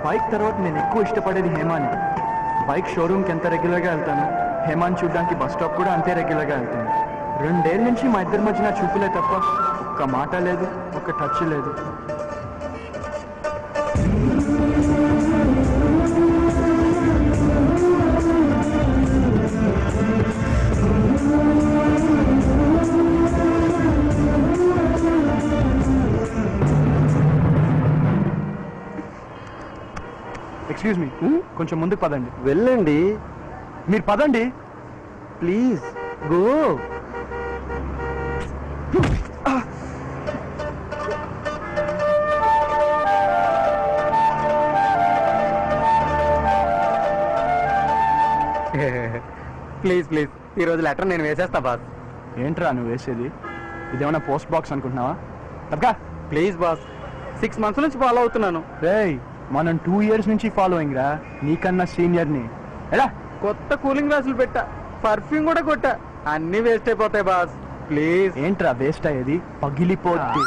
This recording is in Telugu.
బైక్ తర్వాత నేను ఎక్కువ ఇష్టపడేది హేమాని. బైక్ షోరూమ్కి ఎంత రెగ్యులర్గా వెళ్తాను, హేమాని చూడడానికి బస్ స్టాప్ కూడా అంతే రెగ్యులర్గా వెళ్తాను. 2 ఏళ్ళ నుంచి మా ఇద్దరి మధ్యన చూపులే తప్ప ఒక్క మాట లేదు, ఒక్క టచ్ లేదు. ఎక్స్క్యూజ్ మీ, కొంచెం ముందుకు పదండి. వెళ్ళండి. మీరు పదండి ప్లీజ్ గో. ప్లీజ్ ప్లీజ్ ఈరోజు లెటర్ నేను వేసేస్తా బాస్. ఏంట్రా నువ్వు వేసేది? ఇదేమన్నా పోస్ట్ బాక్స్ అనుకుంటున్నావా? తప్పగా ప్లీజ్ బాస్, 6 months నుంచి ఫాలో అవుతున్నాను. రేయ్, మనం 2 years నుంచి ఫాలోయింగ్ రా, నీకన్నా సీనియర్ని. ఎలా కొత్త కూలింగ్ గ్లాసులు పెట్టా, పర్ఫ్యూమ్ కూడా కొట్టా, అన్ని వేస్ట్ అయిపోతాయి బాస్. ప్లీజ్. ఏంట్రా వేస్ట్ అయ్యేది? పగిలిపోద్ది.